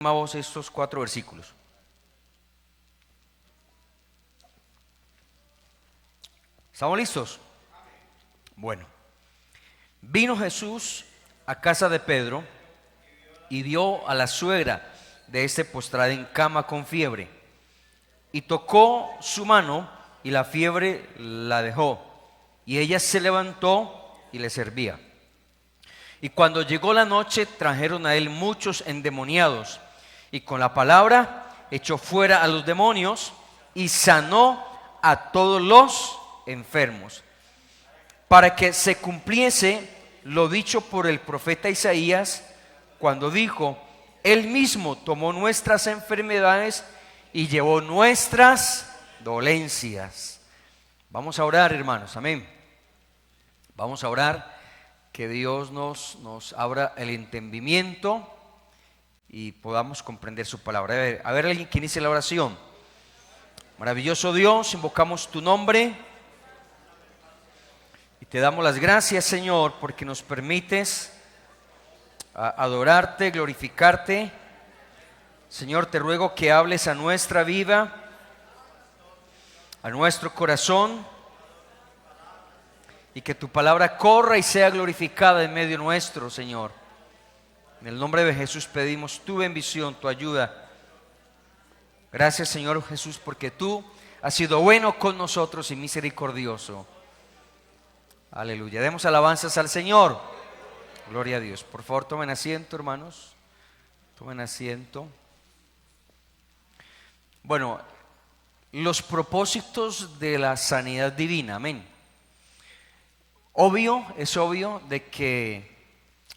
Vamos estos 4 versículos. ¿Estamos listos? Bueno, vino Jesús a casa de Pedro y vio a la suegra de este postrada en cama con fiebre, y tocó su mano y la fiebre la dejó, y ella se levantó y le servía. Y cuando llegó la noche, trajeron a él muchos endemoniados, y con la palabra echó fuera a los demonios y sanó a todos los enfermos, para que se cumpliese lo dicho por el profeta Isaías, cuando dijo: Él mismo tomó nuestras enfermedades y llevó nuestras dolencias. Vamos a orar, hermanos, amén. Vamos a orar, que Dios nos abra el entendimiento y podamos comprender su palabra. A ver alguien que inicie la oración. Maravilloso Dios, invocamos tu nombre y te damos las gracias, Señor, porque nos permites adorarte, glorificarte. Señor, te ruego que hables a nuestra vida, a nuestro corazón, y que tu palabra corra y sea glorificada en medio nuestro, Señor. En el nombre de Jesús pedimos tu bendición, tu ayuda. Gracias, Señor Jesús, porque tú has sido bueno con nosotros y misericordioso. Aleluya. Demos alabanzas al Señor. Gloria a Dios. Por favor, tomen asiento, hermanos. Tomen asiento. Bueno, los propósitos de la sanidad divina. Amén. Es obvio de que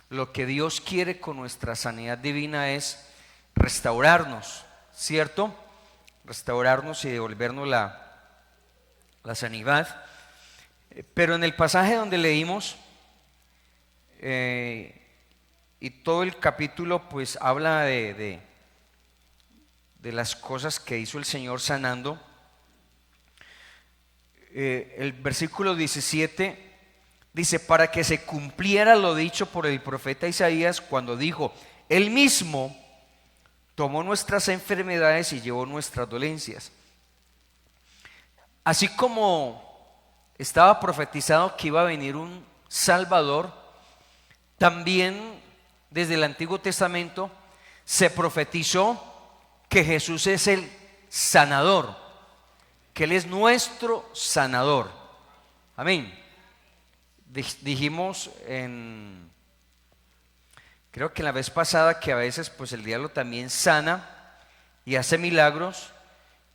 lo que Dios quiere con nuestra sanidad divina es restaurarnos, ¿cierto? Restaurarnos y devolvernos la sanidad. Pero en el pasaje donde leímos, y todo el capítulo pues habla de las cosas que hizo el Señor sanando. El versículo 17 dice: para que se cumpliera lo dicho por el profeta Isaías, cuando dijo: Él mismo tomó nuestras enfermedades y llevó nuestras dolencias. Así como estaba profetizado que iba a venir un Salvador, también desde el Antiguo Testamento se profetizó que Jesús es el sanador, que Él es nuestro sanador. Amén. Dijimos creo que la vez pasada, que a veces pues el diablo también sana y hace milagros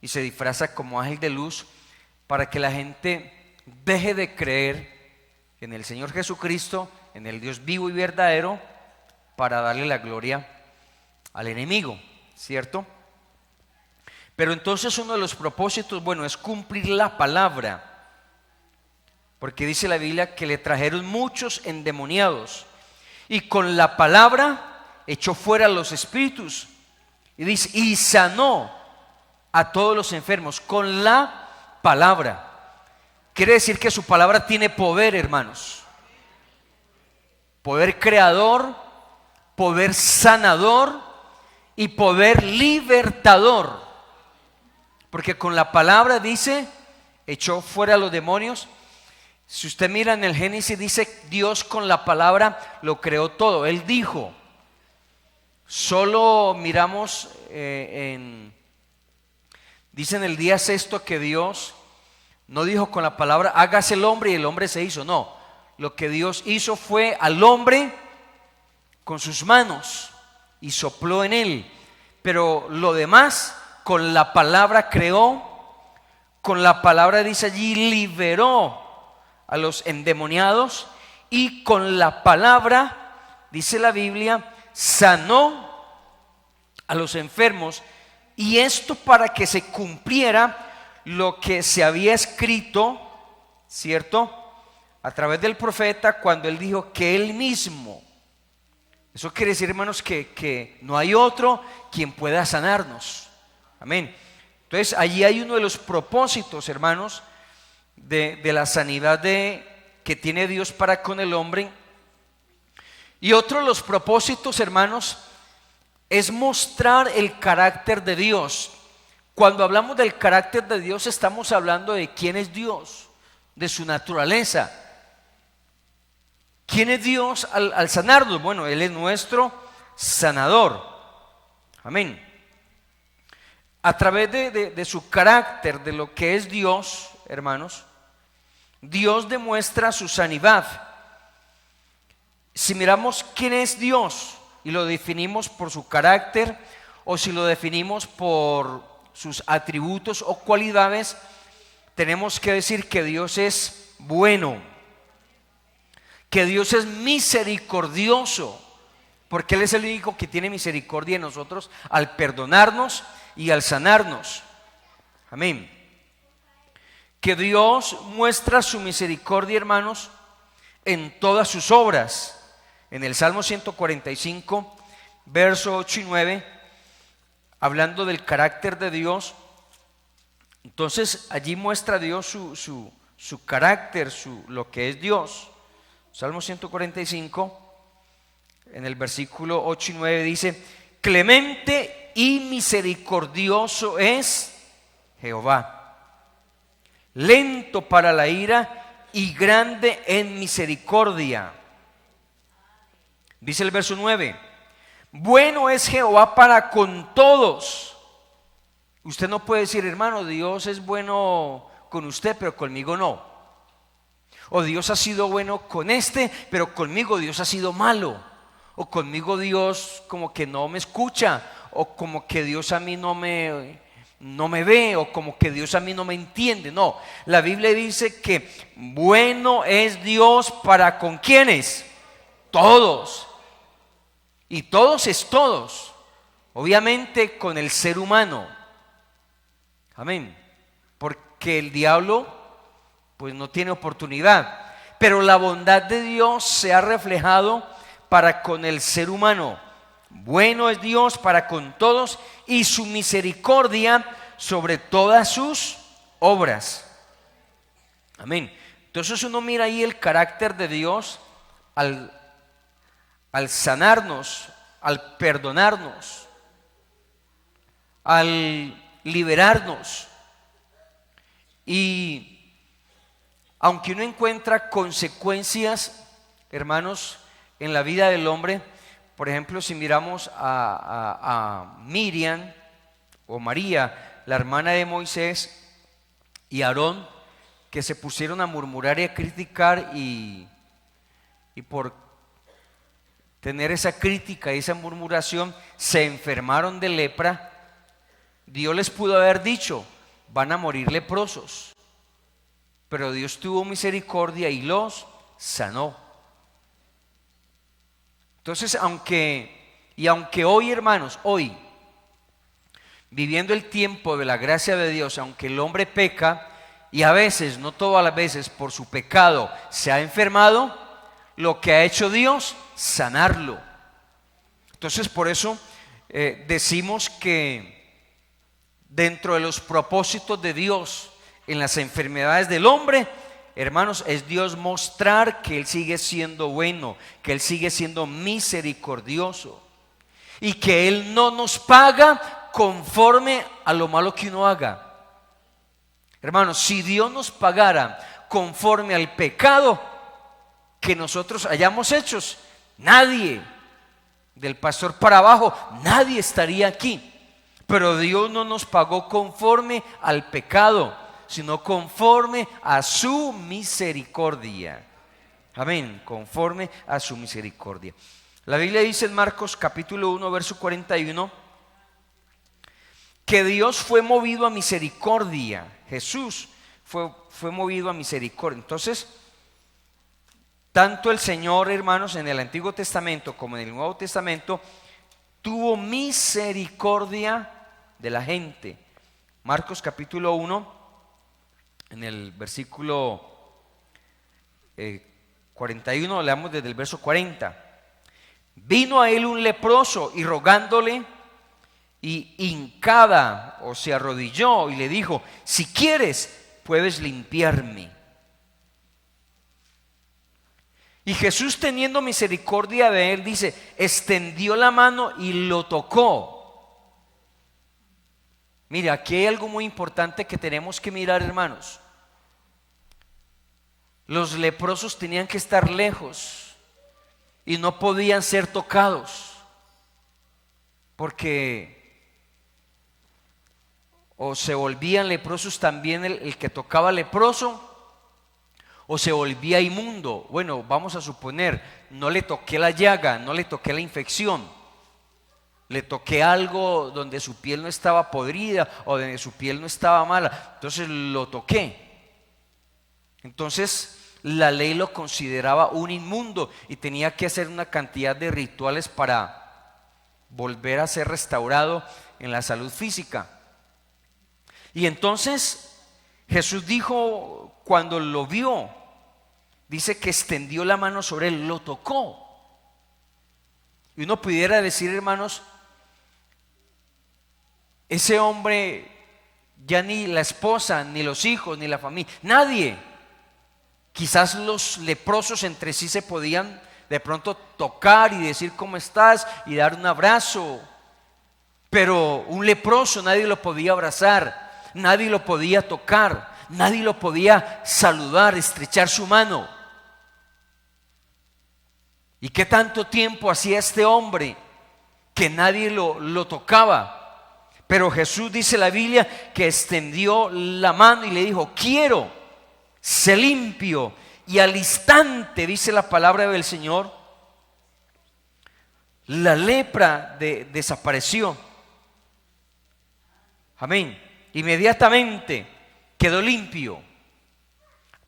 y se disfraza como ángel de luz para que la gente deje de creer en el Señor Jesucristo, en el Dios vivo y verdadero, para darle la gloria al enemigo, ¿cierto? Pero entonces uno de los propósitos, bueno, es cumplir la palabra. Porque dice la Biblia que le trajeron muchos endemoniados y con la palabra echó fuera los espíritus. Y dice, y sanó a todos los enfermos con la palabra. Quiere decir que su palabra tiene poder, hermanos. Poder creador, poder sanador y poder libertador. Porque con la palabra, dice, echó fuera a los demonios. Si usted mira en el Génesis, dice: Dios con la palabra lo creó todo. Él dijo. Solo miramos dice en el día sexto que Dios no dijo con la palabra: hágase el hombre, y el hombre se hizo. No, lo que Dios hizo fue al hombre con sus manos y sopló en él. Pero lo demás con la palabra creó. Con la palabra, dice allí, liberó a los endemoniados, y con la palabra, dice la Biblia, sanó a los enfermos. Y esto para que se cumpliera lo que se había escrito, ¿cierto?, a través del profeta, cuando él dijo que él mismo. Eso quiere decir, hermanos, que no hay otro quien pueda sanarnos. Amén. Entonces allí hay uno de los propósitos, hermanos, de la sanidad que tiene Dios para con el hombre. Y otro de los propósitos, hermanos, es mostrar el carácter de Dios. Cuando hablamos del carácter de Dios, estamos hablando de quién es Dios, de su naturaleza. ¿Quién es Dios al sanarnos? Bueno, Él es nuestro sanador. Amén. A través de su carácter, de lo que es Dios, hermanos, Dios demuestra su sanidad. Si miramos quién es Dios y lo definimos por su carácter, o si lo definimos por sus atributos o cualidades, tenemos que decir que Dios es bueno, que Dios es misericordioso, porque Él es el único que tiene misericordia de nosotros al perdonarnos y al sanarnos. Amén. Que Dios muestra su misericordia, hermanos, en todas sus obras. En el Salmo 145, verso 8 y 9, hablando del carácter de Dios, entonces allí muestra Dios su carácter, lo que es Dios. Salmo 145, en el versículo 8 y 9 dice: clemente y misericordioso es Jehová, lento para la ira y grande en misericordia. Dice el verso 9: bueno es Jehová para con todos. Usted no puede decir, hermano, Dios es bueno con usted, pero conmigo no. O Dios ha sido bueno con este, pero conmigo Dios ha sido malo. O conmigo Dios como que no me escucha, o como que Dios a mí no me ve, o como que Dios a mí no me entiende. No, la Biblia dice que bueno es Dios para con ¿quiénes? Todos. Y todos es todos, obviamente con el ser humano. Amén. Porque el diablo pues no tiene oportunidad, pero la bondad de Dios se ha reflejado para con el ser humano. Bueno es Dios para con todos y su misericordia sobre todas sus obras. Amén. Entonces uno mira ahí el carácter de Dios al sanarnos, al perdonarnos, al liberarnos. Y aunque uno encuentra consecuencias, hermanos, en la vida del hombre, por ejemplo, si miramos a Miriam o María, la hermana de Moisés, y Aarón, que se pusieron a murmurar y a criticar, y por tener esa crítica y esa murmuración se enfermaron de lepra. Dios les pudo haber dicho: van a morir leprosos, pero Dios tuvo misericordia y los sanó. Entonces, aunque hoy, hermanos, hoy, viviendo el tiempo de la gracia de Dios, aunque el hombre peca y a veces, no todas las veces, por su pecado se ha enfermado, lo que ha hecho Dios, sanarlo. Entonces, por eso decimos que dentro de los propósitos de Dios en las enfermedades del hombre, hermanos, es Dios mostrar que Él sigue siendo bueno, que Él sigue siendo misericordioso y que Él no nos paga conforme a lo malo que uno haga. Hermanos, si Dios nos pagara conforme al pecado que nosotros hayamos hecho, nadie, del pastor para abajo, nadie estaría aquí. Pero Dios no nos pagó conforme al pecado, sino conforme a su misericordia. Amén, conforme a su misericordia. La Biblia dice en Marcos capítulo 1, verso 41, que Dios fue movido a misericordia. Jesús fue movido a misericordia. Entonces, tanto el Señor, hermanos, en el Antiguo Testamento como en el Nuevo Testamento, tuvo misericordia de la gente. Marcos capítulo 1, en el versículo 41, leamos desde el verso 40. Vino a él un leproso y rogándole, y hincada o se arrodilló y le dijo: si quieres, puedes limpiarme. Y Jesús, teniendo misericordia de él, dice, extendió la mano y lo tocó. Mira, aquí hay algo muy importante que tenemos que mirar, hermanos. Los leprosos tenían que estar lejos y no podían ser tocados, porque o se volvían leprosos también el que tocaba leproso, o se volvía inmundo. Bueno, vamos a suponer, no le toqué la llaga, no le toqué la infección, le toqué algo donde su piel no estaba podrida o donde su piel no estaba mala, entonces lo toqué. Entonces la ley lo consideraba un inmundo y tenía que hacer una cantidad de rituales para volver a ser restaurado en la salud física. Y entonces Jesús dijo, cuando lo vio, dice que extendió la mano sobre él, lo tocó. Y uno pudiera decir, hermanos, ese hombre, ya ni la esposa, ni los hijos, ni la familia, nadie. Quizás los leprosos entre sí se podían de pronto tocar y decir cómo estás y dar un abrazo, pero un leproso nadie lo podía abrazar, nadie lo podía tocar, nadie lo podía saludar, estrechar su mano. ¿Y qué tanto tiempo hacía este hombre que nadie lo tocaba? Pero Jesús, dice la Biblia, que extendió la mano y le dijo, quiero, sé limpio. Y al instante, dice la palabra del Señor, la lepra desapareció. Amén. Inmediatamente quedó limpio.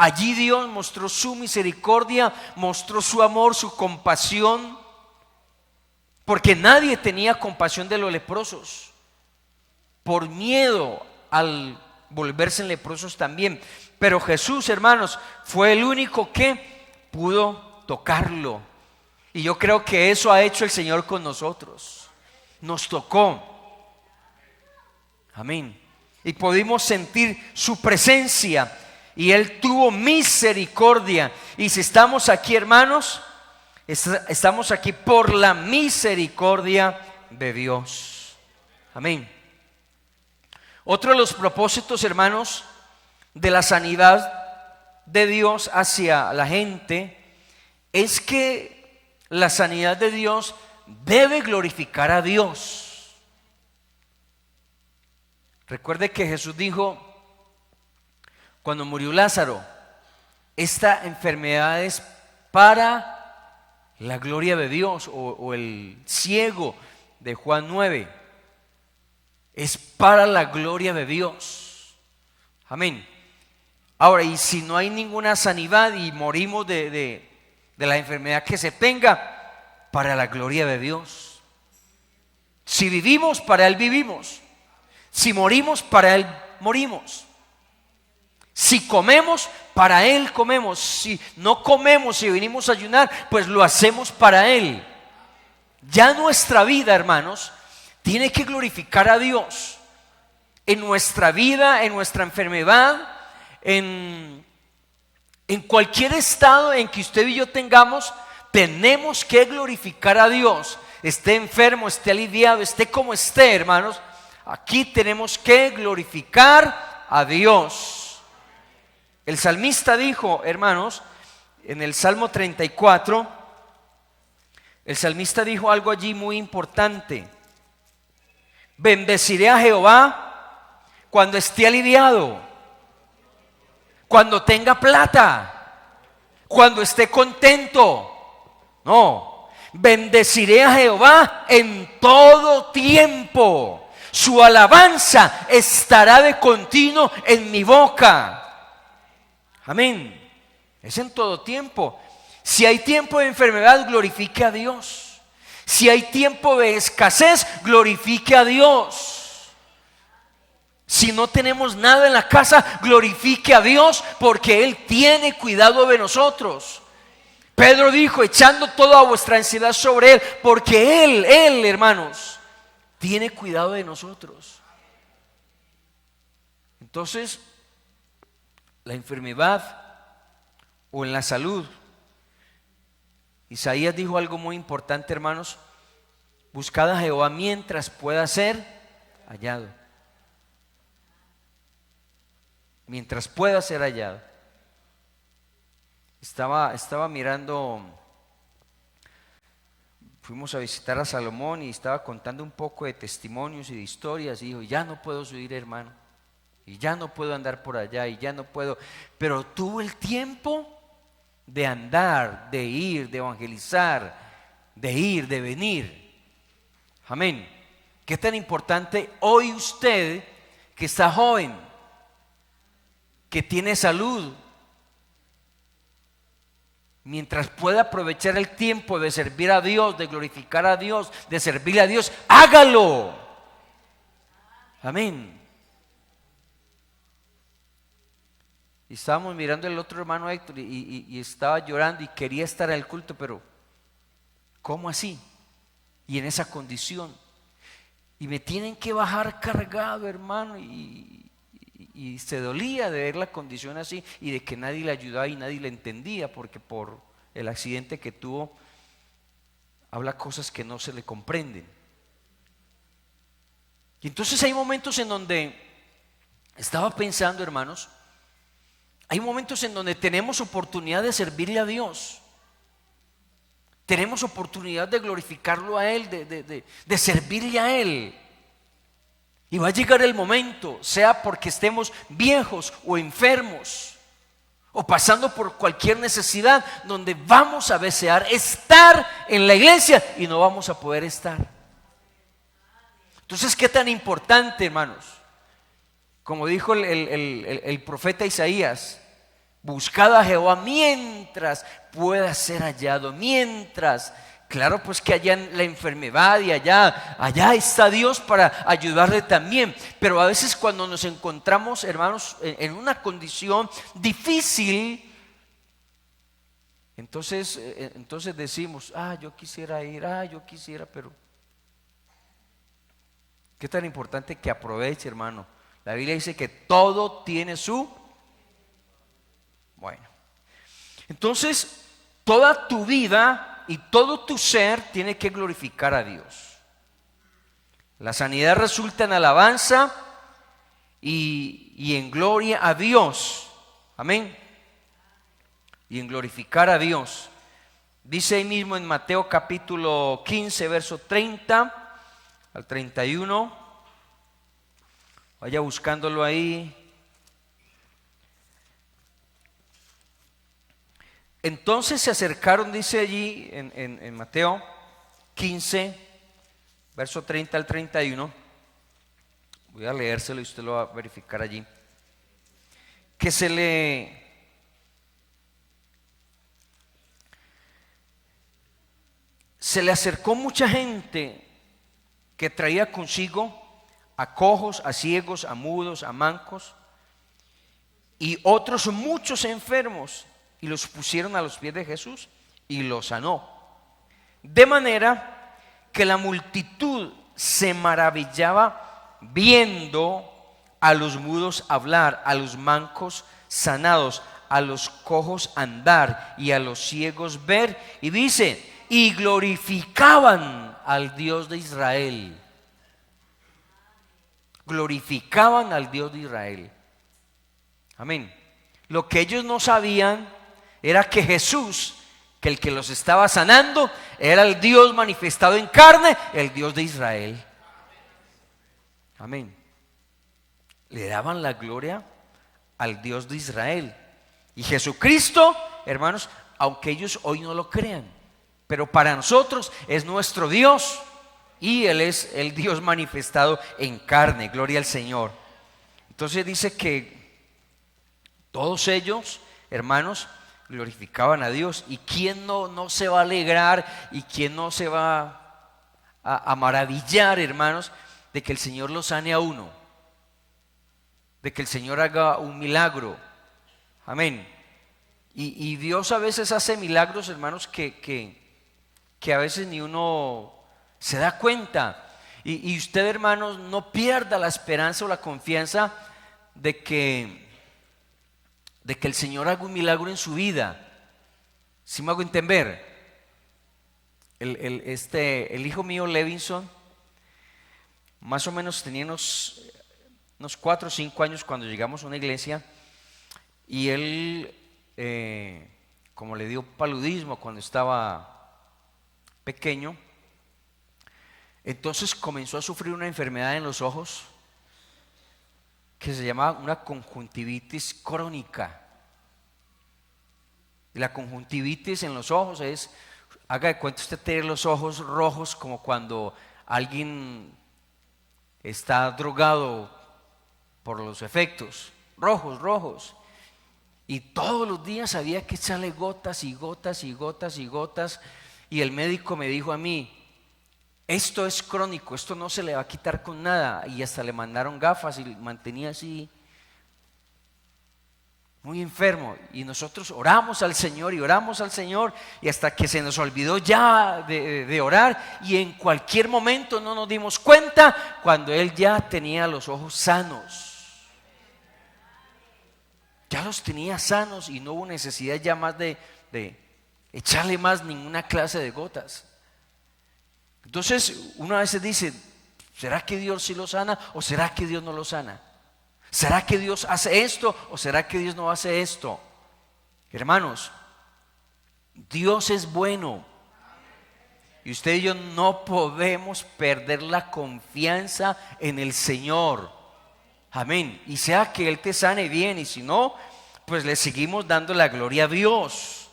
Allí Dios mostró su misericordia, mostró su amor, su compasión, porque nadie tenía compasión de los leprosos, por miedo al volverse leprosos también. Pero Jesús, hermanos, fue el único que pudo tocarlo. Y yo creo que eso ha hecho el Señor con nosotros. Nos tocó. Amén. Y pudimos sentir su presencia. Y Él tuvo misericordia. Y si estamos aquí, hermanos, estamos aquí por la misericordia de Dios. Amén. Otro de los propósitos, hermanos, de la sanidad de Dios hacia la gente es que la sanidad de Dios debe glorificar a Dios. Recuerde que Jesús dijo cuando murió Lázaro, esta enfermedad es para la gloria de Dios, o el ciego de Juan 9, es para la gloria de Dios. Amén. Ahora, y si no hay ninguna sanidad y morimos de la enfermedad que se tenga, para la gloria de Dios. Si vivimos, para Él vivimos. Si morimos, para Él morimos. Si comemos, para Él comemos. Si no comemos, si venimos a ayunar, pues lo hacemos para Él. Ya nuestra vida, hermanos, tiene que glorificar a Dios. En nuestra vida, en nuestra enfermedad, en cualquier estado en que usted y yo tengamos, tenemos que glorificar a Dios. Esté enfermo, esté aliviado, esté como esté, hermanos, aquí tenemos que glorificar a Dios. El salmista dijo, hermanos, en el Salmo 34, el salmista dijo algo allí muy importante: bendeciré a Jehová cuando esté aliviado, cuando tenga plata, cuando esté contento. No, bendeciré a Jehová en todo tiempo. Su alabanza estará de continuo en mi boca. Amén. Es en todo tiempo. Si hay tiempo de enfermedad, glorifique a Dios. Si hay tiempo de escasez, glorifique a Dios. Si no tenemos nada en la casa, glorifique a Dios, porque Él tiene cuidado de nosotros. Pedro dijo, echando toda vuestra ansiedad sobre Él, porque Él, hermanos, tiene cuidado de nosotros. Entonces, la enfermedad o en la salud Isaías dijo algo muy importante, hermanos: buscad a Jehová mientras pueda ser hallado. Mientras pueda ser hallado. Estaba mirando, fuimos a visitar a Salomón y estaba contando un poco de testimonios y de historias, y dijo: ya no puedo subir, hermano, y ya no puedo andar por allá, y ya no puedo, pero tuvo el tiempo de andar, de ir, de evangelizar, de ir, de venir. Amén. Qué tan importante hoy usted, que está joven, que tiene salud, mientras pueda aprovechar el tiempo de servir a Dios, de glorificar a Dios, de servirle a Dios, hágalo. Amén. Y estábamos mirando el otro hermano Héctor y estaba llorando y quería estar en el culto, pero ¿cómo así? Y en esa condición. Y me tienen que bajar cargado, hermano, y se dolía de ver la condición así y de que nadie le ayudaba y nadie le entendía, porque por el accidente que tuvo habla cosas que no se le comprenden. Y entonces hay momentos en donde estaba pensando, hermanos, hay momentos en donde tenemos oportunidad de servirle a Dios, tenemos oportunidad de glorificarlo a Él, de servirle a Él. Y va a llegar el momento, sea porque estemos viejos o enfermos, o pasando por cualquier necesidad, donde vamos a desear estar en la iglesia y no vamos a poder estar. Entonces, ¿qué tan importante, hermanos? Como dijo el profeta Isaías: buscad a Jehová mientras pueda ser hallado. Mientras, claro, pues que allá en la enfermedad y allá está Dios para ayudarle también. Pero a veces cuando nos encontramos, hermanos, en una condición difícil, entonces decimos: yo quisiera ir, yo quisiera, pero qué tan importante que aproveche, hermano. La Biblia dice que todo tiene su... Bueno, entonces toda tu vida y todo tu ser tiene que glorificar a Dios. La sanidad resulta en alabanza y en gloria a Dios. Amén. Y en glorificar a Dios. Dice ahí mismo en Mateo capítulo 15, verso 30 al 31. Vaya buscándolo ahí. Entonces se acercaron, dice allí en Mateo 15, verso 30 al 31. Voy a leérselo y usted lo va a verificar allí. Que se le acercó mucha gente que traía consigo a cojos, a ciegos, a mudos, a mancos y otros muchos enfermos, y los pusieron a los pies de Jesús y los sanó. De manera que la multitud se maravillaba viendo a los mudos hablar, a los mancos sanados, a los cojos andar y a los ciegos ver. Y dice: y glorificaban al Dios de Israel. Glorificaban al Dios de Israel. Amén. Lo que ellos no sabían era que Jesús, que el que los estaba sanando, era el Dios manifestado en carne, el Dios de Israel. Amén. Le daban la gloria al Dios de Israel. Y Jesucristo, hermanos, aunque ellos hoy no lo crean, pero para nosotros es nuestro Dios, y Él es el Dios manifestado en carne. Gloria al Señor. Entonces dice que todos ellos, hermanos, glorificaban a Dios. ¿Y quién no se va a alegrar y quién no se va a maravillar, hermanos, de que el Señor lo sane a uno, de que el Señor haga un milagro? Amén. Y Dios a veces hace milagros, hermanos, que a veces ni uno se da cuenta. Y usted, hermanos, no pierda la esperanza o la confianza de que el Señor haga un milagro en su vida. ¿Sí me hago entender? el hijo mío Levinson, más o menos tenía unos 4 o 5 años cuando llegamos a una iglesia, y él, como le dio paludismo cuando estaba pequeño, entonces comenzó a sufrir una enfermedad en los ojos que se llama una conjuntivitis crónica. Y la conjuntivitis en los ojos es, haga de cuenta usted tener los ojos rojos como cuando alguien está drogado por los efectos, rojos. Y todos los días había que echarle gotas y gotas y gotas y gotas. Y el médico me dijo a mí, esto es crónico, esto no se le va a quitar con nada. Y hasta le mandaron gafas y mantenía así, muy enfermo. Y nosotros oramos al Señor y oramos al Señor, y hasta que se nos olvidó ya de orar, y en cualquier momento no nos dimos cuenta cuando él ya tenía los ojos sanos. Ya los tenía sanos y no hubo necesidad ya más de echarle más ninguna clase de gotas. Entonces uno a veces dice, ¿será que Dios sí lo sana o será que Dios no lo sana? ¿Será que Dios hace esto o será que Dios no hace esto? Hermanos, Dios es bueno, y usted y yo no podemos perder la confianza en el Señor. Amén. Y sea que Él te sane bien, y si no, pues le seguimos dando la gloria a Dios.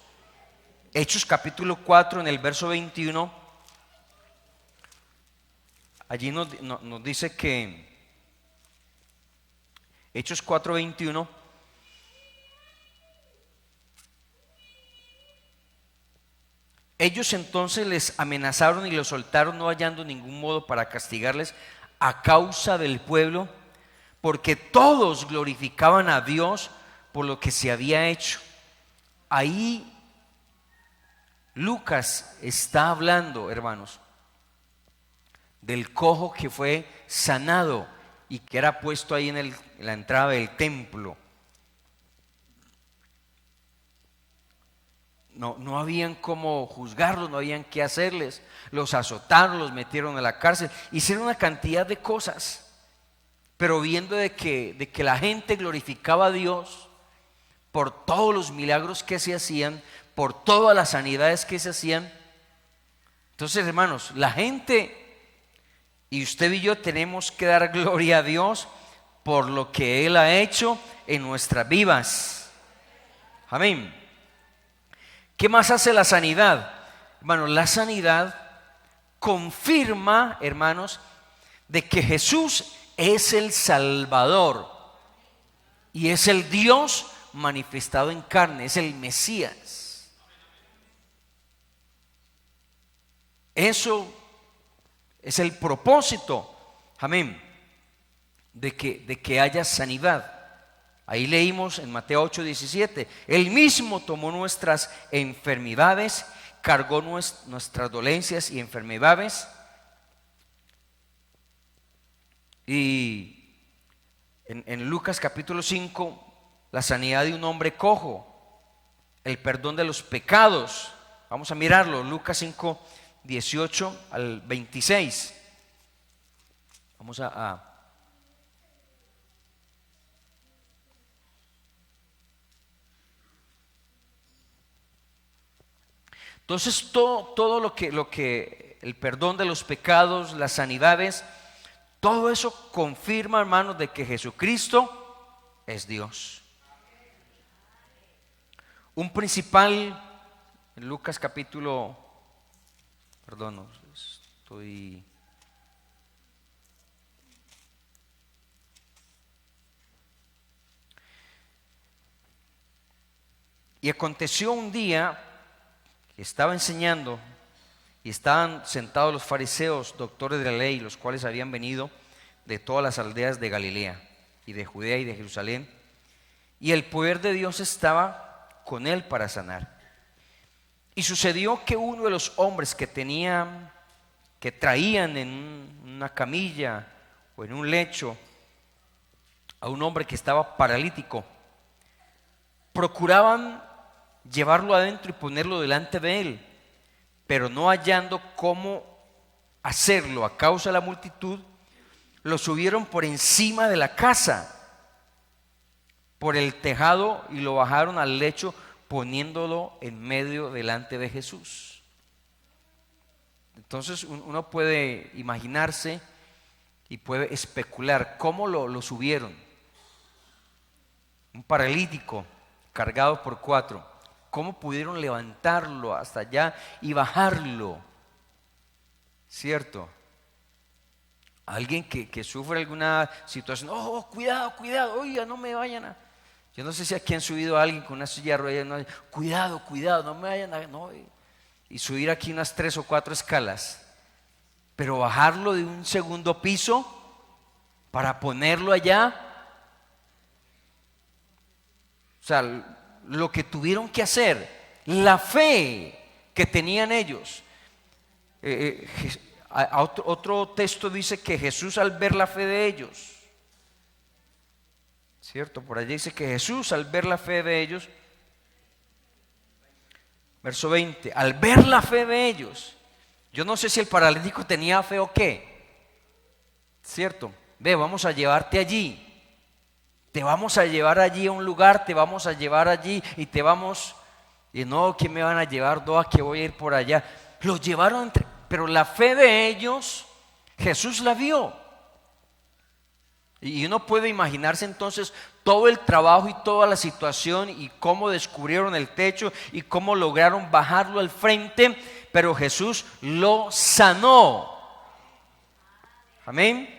Hechos capítulo 4 en el verso 21. Allí nos dice que Hechos 4:21, ellos entonces les amenazaron y los soltaron, no hallando ningún modo para castigarles a causa del pueblo, porque todos glorificaban a Dios por lo que se había hecho. Ahí Lucas está hablando, hermanos, del cojo que fue sanado y que era puesto ahí en la entrada del templo. No habían cómo juzgarlos, no habían qué hacerles. Los azotaron, los metieron a la cárcel, hicieron una cantidad de cosas. Pero viendo de que la gente glorificaba a Dios por todos los milagros que se hacían, por todas las sanidades que se hacían, entonces, hermanos, la gente y usted y yo tenemos que dar gloria a Dios por lo que Él ha hecho en nuestras vidas. Amén. ¿Qué más hace la sanidad? Hermanos, la sanidad confirma, hermanos, de que Jesús es el Salvador y es el Dios manifestado en carne, es el Mesías. Eso es el propósito, amén, de que haya sanidad. Ahí leímos en Mateo 8:17, Él mismo tomó nuestras enfermedades, cargó nuestras dolencias y enfermedades. Y en Lucas capítulo 5, la sanidad de un hombre cojo, el perdón de los pecados. Vamos a mirarlo, Lucas 5:18 al 26. Vamos a entonces todo lo que el perdón de los pecados, las sanidades, todo eso confirma, hermanos, de que Jesucristo es Dios. Un principal, en Lucas capítulo, perdón, estoy... Y aconteció un día que estaba enseñando y estaban sentados los fariseos, doctores de la ley, los cuales habían venido de todas las aldeas de Galilea y de Judea y de Jerusalén, y el poder de Dios estaba con él para sanar. Y sucedió que uno de los hombres que traían en una camilla o en un lecho a un hombre que estaba paralítico, procuraban llevarlo adentro y ponerlo delante de él, pero no hallando cómo hacerlo a causa de la multitud, lo subieron por encima de la casa, por el tejado, y lo bajaron al lecho, poniéndolo en medio delante de Jesús. Entonces uno puede imaginarse y puede especular cómo lo subieron. Un paralítico cargado por 4, ¿cómo pudieron levantarlo hasta allá y bajarlo? ¿Cierto? Alguien que sufre alguna situación, oh, cuidado, cuidado, oiga, no me vayan a... Yo no sé si aquí han subido a alguien con una silla de ruedas, no, cuidado, cuidado, no me vayan a... No, y subir aquí unas 3 o 4 escalas, pero bajarlo de un segundo piso para ponerlo allá. O sea, lo que tuvieron que hacer, la fe que tenían ellos. Otro texto dice que Jesús, al ver la fe de ellos, ¿cierto? Por allí dice que Jesús, al ver la fe de ellos, verso 20, al ver la fe de ellos, yo no sé si el paralítico tenía fe o qué, ¿cierto? Ve, vamos a llevarte allí, te vamos a llevar allí a un lugar, te vamos a llevar allí y te vamos, y no, ¿qué me van a llevar? No, ¿a qué voy a ir por allá? Los llevaron, pero la fe de ellos, Jesús la vio. Y uno puede imaginarse entonces todo el trabajo y toda la situación y cómo descubrieron el techo y cómo lograron bajarlo al frente, pero Jesús lo sanó. Amén.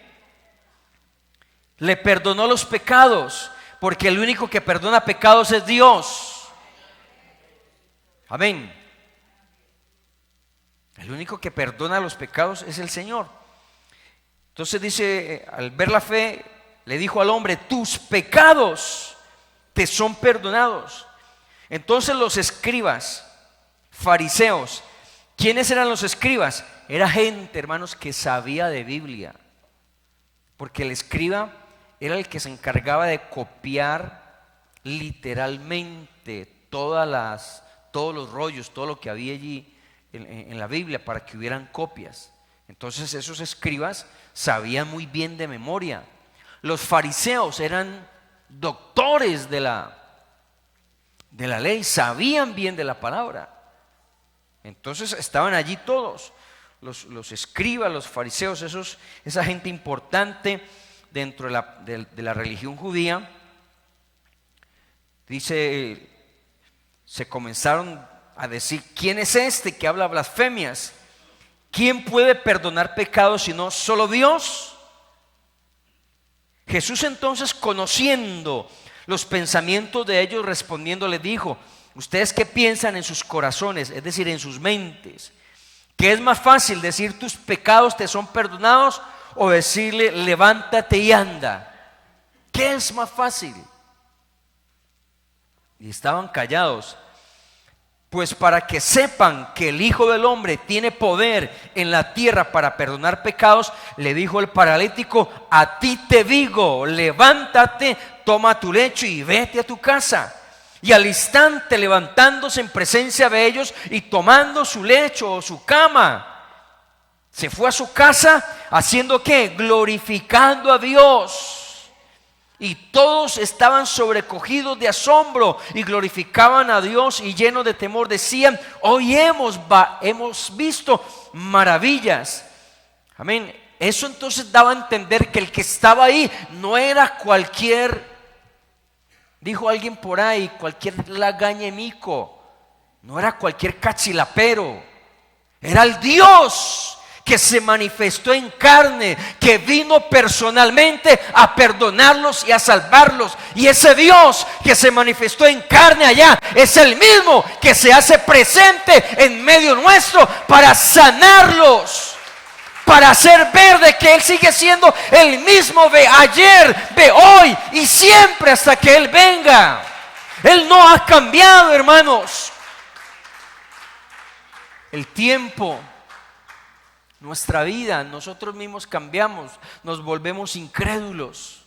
Le perdonó los pecados, porque el único que perdona pecados es Dios. Amén. El único que perdona los pecados es el Señor. Entonces dice, al ver la fe, le dijo al hombre, tus pecados te son perdonados. Entonces los escribas, fariseos, ¿quiénes eran los escribas? Era gente, hermanos, que sabía de Biblia, porque el escriba era el que se encargaba de copiar literalmente todos los rollos, todo lo que había allí en la Biblia, para que hubieran copias. Entonces esos escribas sabían muy bien de memoria. Los fariseos eran doctores de la ley, sabían bien de la palabra. Entonces estaban allí todos, los escribas, los fariseos, esa gente importante dentro de la religión judía. Dice, se comenzaron a decir, ¿quién es este que habla blasfemias? ¿Quién puede perdonar pecados sino solo Dios? Jesús entonces, conociendo los pensamientos de ellos, respondiendo les dijo, ¿ustedes qué piensan en sus corazones? Es decir, en sus mentes. ¿Qué es más fácil, decir tus pecados te son perdonados o decirle levántate y anda? ¿Qué es más fácil? Y estaban callados. Pues para que sepan que el Hijo del Hombre tiene poder en la tierra para perdonar pecados, le dijo el paralítico, a ti te digo, levántate, toma tu lecho y vete a tu casa. Y al instante, levantándose en presencia de ellos y tomando su lecho o su cama, se fue a su casa, haciendo ¿qué? Glorificando a Dios. Y todos estaban sobrecogidos de asombro y glorificaban a Dios, y llenos de temor decían, hoy hemos visto maravillas. Amén. Eso entonces daba a entender que el que estaba ahí no era cualquier, dijo alguien por ahí, cualquier lagañemico, no era cualquier cachilapero, era el Dios que se manifestó en carne, que vino personalmente a perdonarlos y a salvarlos. Y ese Dios que se manifestó en carne allá es el mismo que se hace presente en medio nuestro para sanarlos, para hacer ver de que Él sigue siendo el mismo de ayer, de hoy y siempre hasta que Él venga. Él no ha cambiado, hermanos. El tiempo, nuestra vida, nosotros mismos cambiamos, nos volvemos incrédulos.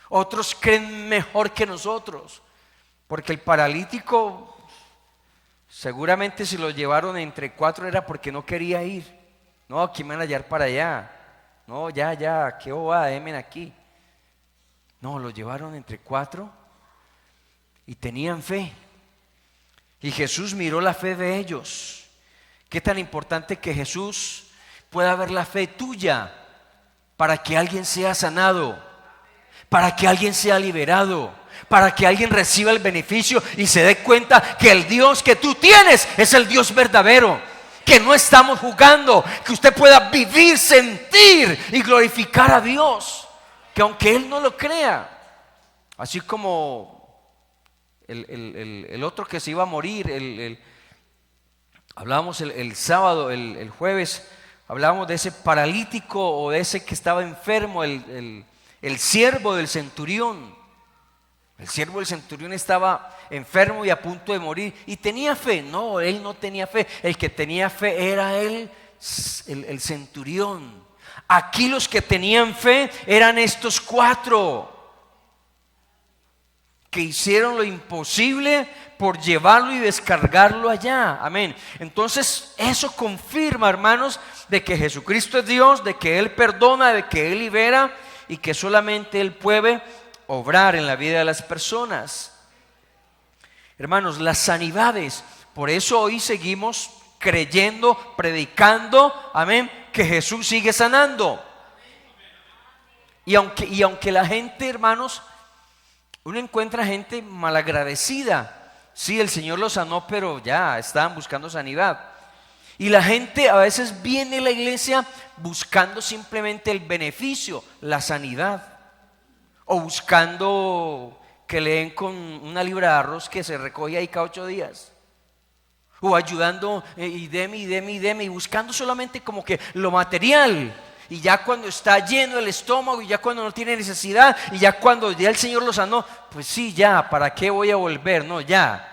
Otros creen mejor que nosotros, porque el paralítico Seguramente si lo llevaron entre 4 era porque no quería ir. No, aquí me van a llevar para allá. No, ya, qué bobada, déjenme aquí. No, lo llevaron entre 4 y tenían fe. Y Jesús miró la fe de ellos. Qué tan importante que Jesús pueda ver la fe tuya para que alguien sea sanado, para que alguien sea liberado, para que alguien reciba el beneficio y se dé cuenta que el Dios que tú tienes es el Dios verdadero, que no estamos jugando, que usted pueda vivir, sentir y glorificar a Dios, que aunque Él no lo crea, así como el otro que se iba a morir, hablábamos el sábado, el jueves, hablábamos de ese paralítico o de ese que estaba enfermo, el siervo del centurión. El siervo del centurión estaba enfermo y a punto de morir y tenía fe. No, él no tenía fe. El que tenía fe era él, el centurión. Aquí los que tenían fe eran estos 4 que hicieron lo imposible por llevarlo y descargarlo allá. Amén. Entonces eso confirma, hermanos, de que Jesucristo es Dios, de que Él perdona, de que Él libera y que solamente Él puede obrar en la vida de las personas. Hermanos, las sanidades, por eso hoy seguimos creyendo, predicando, amén, que Jesús sigue sanando. Y aunque la gente, hermanos, uno encuentra gente malagradecida. Sí, el Señor los sanó, pero ya estaban buscando sanidad. Y la gente a veces viene a la iglesia buscando simplemente el beneficio, la sanidad. O buscando que le den con una libra de arroz que se recoge ahí cada 8 días. O ayudando y deme, y buscando solamente como que lo material. Y ya cuando está lleno el estómago, y ya cuando no tiene necesidad, y ya cuando ya el Señor lo sanó, pues sí, ya, ¿para qué voy a volver? No, ya.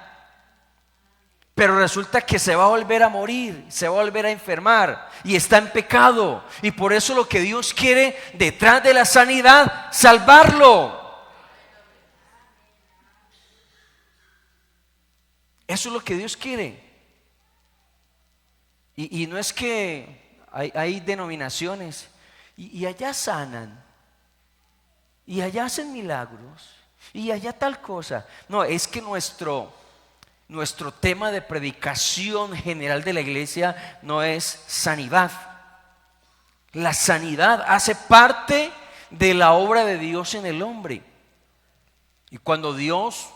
Pero resulta que se va a volver a morir, se va a volver a enfermar y está en pecado. Y por eso lo que Dios quiere detrás de la sanidad, salvarlo. Eso es lo que Dios quiere. Y no es que hay denominaciones y allá sanan, y allá hacen milagros, y allá tal cosa. No, es que nuestro tema de predicación general de la iglesia no es sanidad. La sanidad hace parte de la obra de Dios en el hombre. Y cuando Dios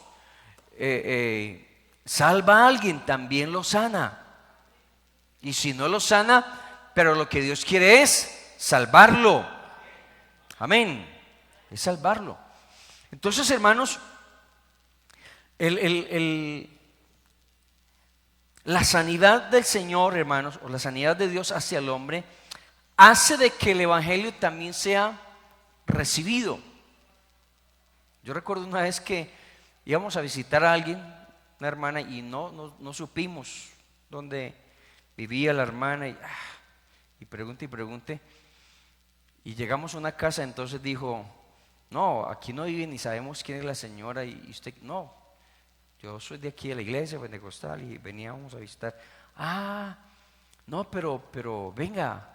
salva a alguien, también lo sana. Y si no lo sana, pero lo que Dios quiere es salvarlo. Amén. Es salvarlo. Entonces, hermanos, la sanidad del Señor, hermanos, o la sanidad de Dios hacia el hombre, hace de que el evangelio también sea recibido. Yo recuerdo una vez que íbamos a visitar a alguien, una hermana, y no supimos dónde vivía la hermana, y pregunté, y llegamos a una casa. Entonces dijo: no, aquí no vive ni sabemos quién es la señora. Y usted: no, yo soy de aquí de la iglesia pentecostal y veníamos a visitar. No, pero venga,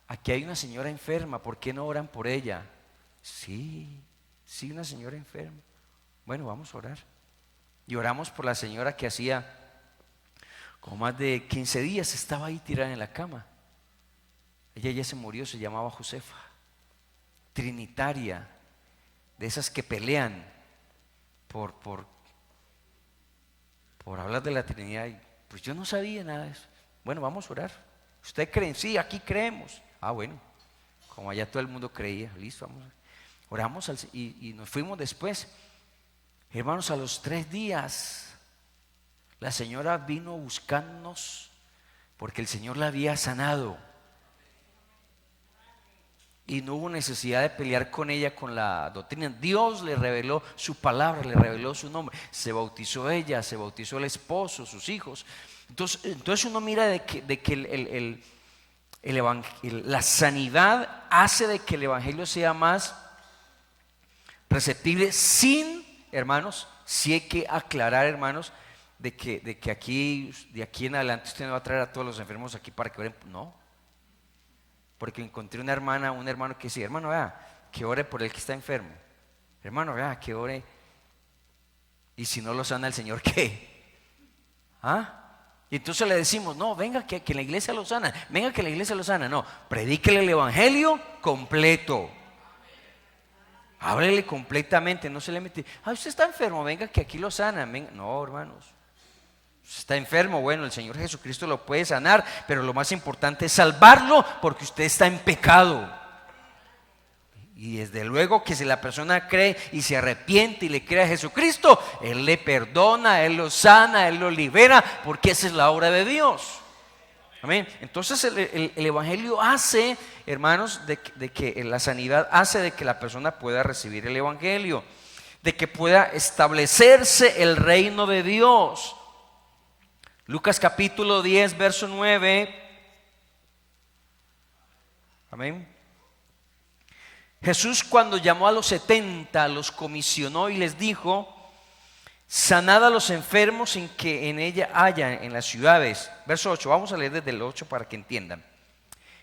aquí hay una señora enferma, ¿por qué no oran por ella? Sí, una señora enferma. Bueno, vamos a orar. Y oramos por la señora que hacía como más de 15 días estaba ahí tirada en la cama. Ella ya se murió, se llamaba Josefa, trinitaria, de esas que pelean por hablar de la Trinidad. Y pues yo no sabía nada de eso. Bueno, vamos a orar. ¿Usted cree? Sí, aquí creemos. Bueno, como allá todo el mundo creía, listo, vamos. Oramos y nos fuimos después. Hermanos, a los 3 días la señora vino a buscarnos porque el Señor la había sanado. Y no hubo necesidad de pelear con ella con la doctrina. Dios le reveló su palabra, le reveló su nombre. Se bautizó ella, se bautizó el esposo, sus hijos. Entonces uno mira de que la sanidad hace de que el evangelio sea más receptible. Sin, hermanos, sí hay que aclarar, hermanos, de que aquí, de aquí en adelante usted no va a traer a todos los enfermos aquí para que oren. No, porque encontré un hermano que decía, hermano, vea, que ore por el que está enfermo. Hermano, vea, que ore. Y si no lo sana el Señor, ¿qué? ¿Ah? Y entonces le decimos, no, venga que la iglesia lo sana, venga que la iglesia lo sana. No, predíquele el evangelio completo. Háblele completamente, no se le mete, usted está enfermo, venga que aquí lo sana. Venga. No, hermanos, usted está enfermo, bueno, el Señor Jesucristo lo puede sanar, pero lo más importante es salvarlo porque usted está en pecado. Y desde luego que si la persona cree y se arrepiente y le cree a Jesucristo, Él le perdona, Él lo sana, Él lo libera, porque esa es la obra de Dios. Amén. Entonces el evangelio hace, hermanos, de que la sanidad hace de que la persona pueda recibir el evangelio, de que pueda establecerse el reino de Dios. Lucas capítulo 10, verso 9. Amén. Jesús, cuando llamó a los 70, los comisionó y les dijo: sanad a los enfermos sin que en ella haya en las ciudades. Verso 8, vamos a leer desde el 8 para que entiendan.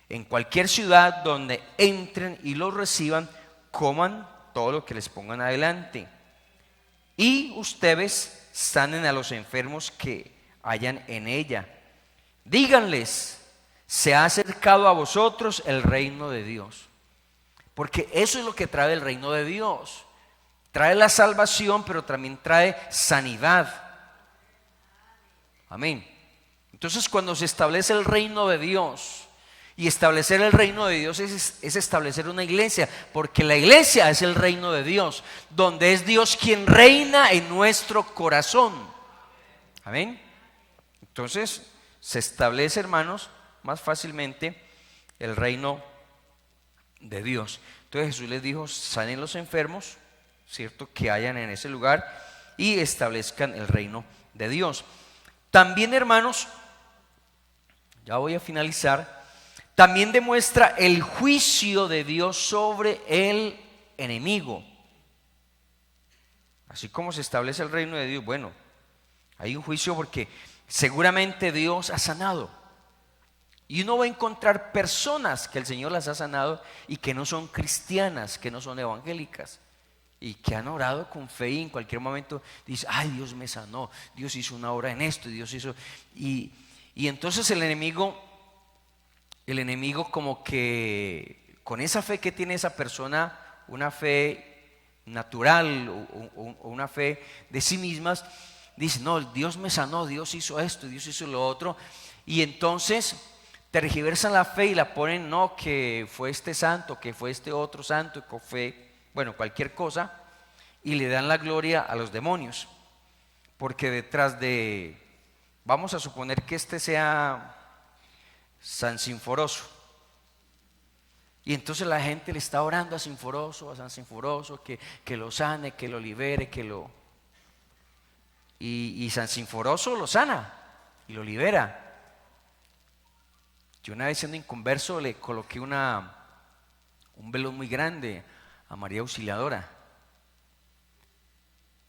En cualquier ciudad donde entren y los reciban, coman todo lo que les pongan adelante. Y ustedes sanen a los enfermos que hayan en ella. Díganles: se ha acercado a vosotros el reino de Dios. Porque eso es lo que trae el reino de Dios. Trae la salvación, pero también trae sanidad. Amén. Entonces, cuando se establece el reino de Dios, y establecer el reino de Dios es establecer una iglesia, porque la iglesia es el reino de Dios, donde es Dios quien reina en nuestro corazón. Amén. Entonces, se establece, hermanos, más fácilmente el reino de Dios. Entonces Jesús les dijo: sanen los enfermos, cierto, que hayan en ese lugar, y establezcan el reino de Dios. También, hermanos, ya voy a finalizar, también demuestra el juicio de Dios sobre el enemigo. Así como se establece el reino de Dios, bueno, hay un juicio porque seguramente Dios ha sanado. Y uno va a encontrar personas que el Señor las ha sanado y que no son cristianas, que no son evangélicas, y que han orado con fe y en cualquier momento dice: ay, Dios me sanó, Dios hizo una obra en esto, Dios hizo. Y entonces el enemigo como que con esa fe que tiene esa persona, una fe natural o una fe de sí mismas, dice: no, Dios me sanó, Dios hizo esto, Dios hizo lo otro. Y entonces tergiversan la fe y la ponen, no, que fue este santo, que fue este otro santo, que fue, bueno, cualquier cosa, y le dan la gloria a los demonios. Porque detrás de, vamos a suponer que este sea San Sinforoso, y entonces la gente le está orando a Sinforoso, a San Sinforoso, que lo sane, que lo libere, y San Sinforoso lo sana y lo libera. Yo una vez, siendo inconverso, le coloqué un velo muy grande a María Auxiliadora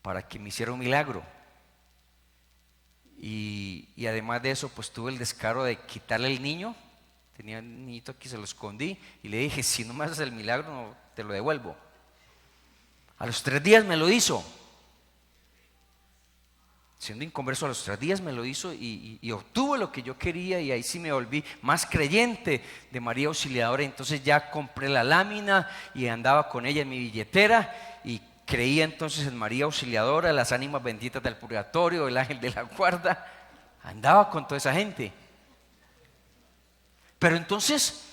para que me hiciera un milagro. Y además de eso, pues tuve el descaro de quitarle el niño. Tenía un niñito aquí, se lo escondí y le dije: si no me haces el milagro, no, te lo devuelvo. A los 3 días me lo hizo. Siendo inconverso, a los 3 días me lo hizo y obtuvo lo que yo quería, y ahí sí me volví más creyente de María Auxiliadora. Entonces ya compré la lámina y andaba con ella en mi billetera, y creía entonces en María Auxiliadora, las ánimas benditas del purgatorio, el ángel de la guarda. Andaba con toda esa gente. Pero entonces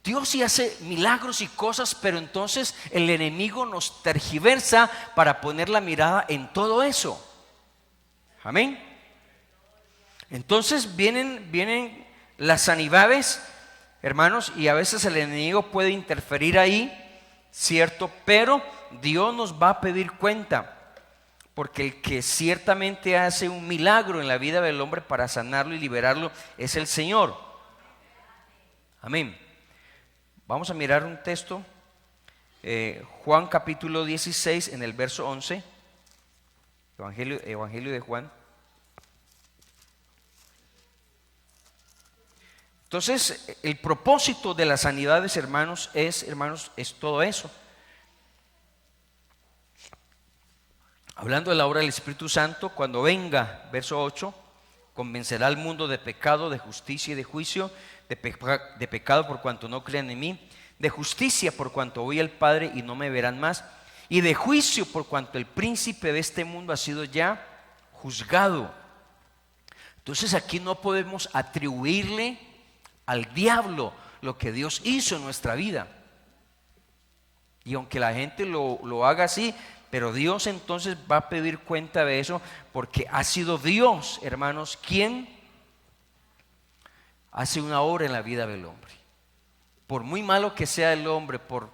Dios sí hace milagros y cosas, pero entonces el enemigo nos tergiversa para poner la mirada en todo eso. Amén. Entonces vienen las sanidades, hermanos, y a veces el enemigo puede interferir ahí, cierto, pero Dios nos va a pedir cuenta, porque el que ciertamente hace un milagro en la vida del hombre para sanarlo y liberarlo es el Señor. Amén. Vamos a mirar un texto, Juan capítulo 16 en el verso 11. Evangelio de Juan. Entonces, el propósito de las sanidades, hermanos, es todo eso. Hablando de la obra del Espíritu Santo, cuando venga, verso 8, convencerá al mundo de pecado, de justicia y de juicio, de pecado por cuanto no crean en mí, de justicia por cuanto voy al Padre y no me verán más, y de juicio por cuanto el príncipe de este mundo ha sido ya juzgado. Entonces aquí no podemos atribuirle al diablo lo que Dios hizo en nuestra vida. Y aunque la gente lo haga así, pero Dios entonces va a pedir cuenta de eso, porque ha sido Dios, hermanos, quien hace una obra en la vida del hombre. Por muy malo que sea el hombre, por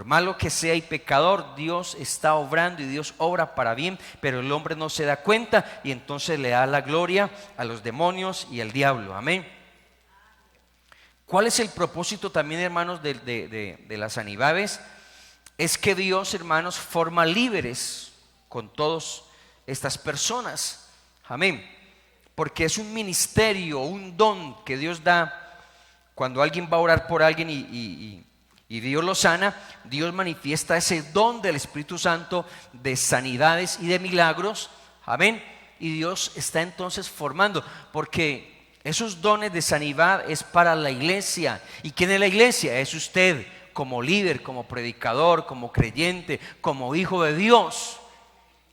malo que sea y pecador, Dios está obrando y Dios obra para bien, pero el hombre no se da cuenta y entonces le da la gloria a los demonios y al diablo. Amén. ¿Cuál es el propósito también, hermanos, de las sanidades? Es que Dios, hermanos, forma líderes con todas estas personas. Amén. Porque es un ministerio, un don que Dios da. Cuando alguien va a orar por alguien y Dios lo sana, Dios manifiesta ese don del Espíritu Santo de sanidades y de milagros. Amén. Y Dios está entonces formando, porque esos dones de sanidad es para la iglesia. ¿Y quién es la iglesia? Es usted, como líder, como predicador, como creyente, como hijo de Dios.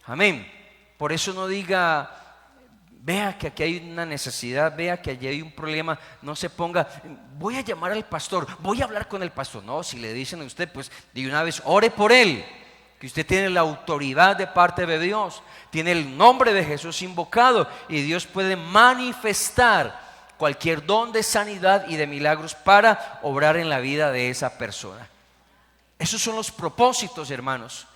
Amén. Por eso no diga, vea que aquí hay una necesidad, vea que allí hay un problema, no se ponga, voy a llamar al pastor, voy a hablar con el pastor. No, si le dicen a usted, pues de una vez ore por él, que usted tiene la autoridad de parte de Dios, tiene el nombre de Jesús invocado y Dios puede manifestar cualquier don de sanidad y de milagros para obrar en la vida de esa persona. Esos son los propósitos, hermanos,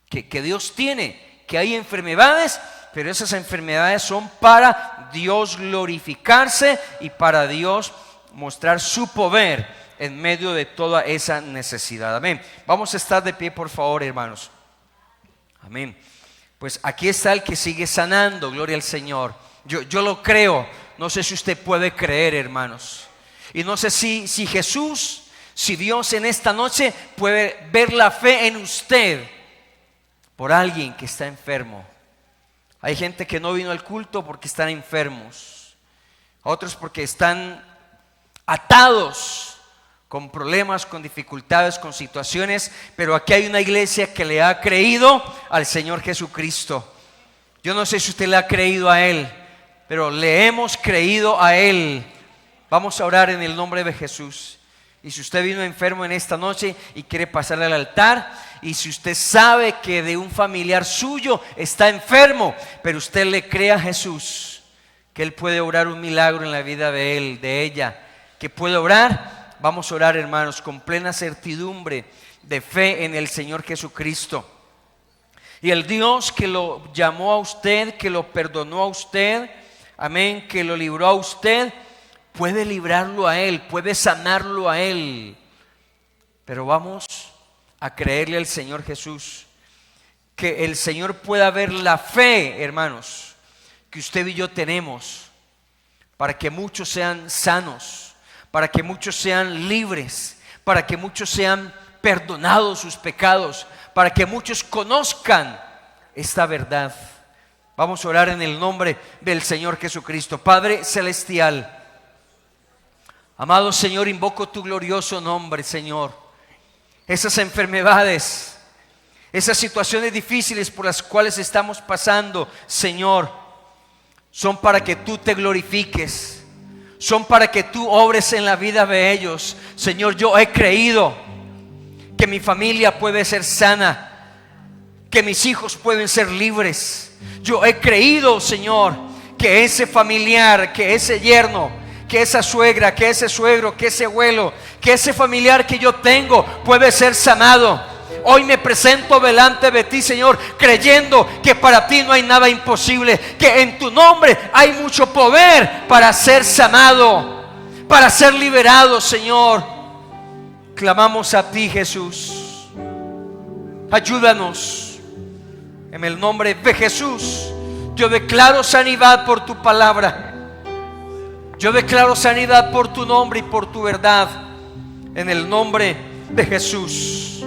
que Dios tiene, que hay enfermedades, pero esas enfermedades son para Dios glorificarse y para Dios mostrar su poder en medio de toda esa necesidad. Amén. Vamos a estar de pie, por favor, hermanos. Amén. Pues aquí está el que sigue sanando, gloria al Señor. Yo lo creo. No sé si usted puede creer, hermanos. Y no sé si Jesús, si Dios en esta noche puede ver la fe en usted por alguien que está enfermo. Hay gente que no vino al culto porque están enfermos. Otros porque están atados con problemas, con dificultades, con situaciones. Pero aquí hay una iglesia que le ha creído al Señor Jesucristo. Yo no sé si usted le ha creído a Él, pero le hemos creído a Él. Vamos a orar en el nombre de Jesús. Y si usted vino enfermo en esta noche y quiere pasar al altar, y si usted sabe que de un familiar suyo está enfermo, pero usted le cree a Jesús, que Él puede obrar un milagro en la vida de él, de ella, que puede obrar, vamos a orar, hermanos, con plena certidumbre de fe en el Señor Jesucristo. Y el Dios que lo llamó a usted, que lo perdonó a usted, amén, que lo libró a usted, puede librarlo a Él, puede sanarlo a Él. Pero vamos a creerle al Señor Jesús, que el Señor pueda ver la fe, hermanos, que usted y yo tenemos, para que muchos sean sanos, para que muchos sean libres, para que muchos sean perdonados sus pecados, para que muchos conozcan esta verdad. Vamos a orar en el nombre del Señor Jesucristo. Padre celestial, amado Señor, invoco tu glorioso nombre, Señor. Esas enfermedades, esas situaciones difíciles por las cuales estamos pasando, Señor, son para que tú te glorifiques, son para que tú obres en la vida de ellos. Señor, yo he creído que mi familia puede ser sana, que mis hijos pueden ser libres. Yo he creído, Señor, que ese familiar, que ese yerno, que esa suegra, que ese suegro, que ese abuelo, que ese familiar que yo tengo puede ser sanado. Hoy me presento delante de ti, Señor, creyendo que para ti no hay nada imposible, que en tu nombre hay mucho poder para ser sanado, para ser liberado, Señor. Clamamos a ti, Jesús. Ayúdanos. En el nombre de Jesús, yo declaro sanidad por tu palabra. Yo declaro sanidad por tu nombre y por tu verdad, en el nombre de Jesús.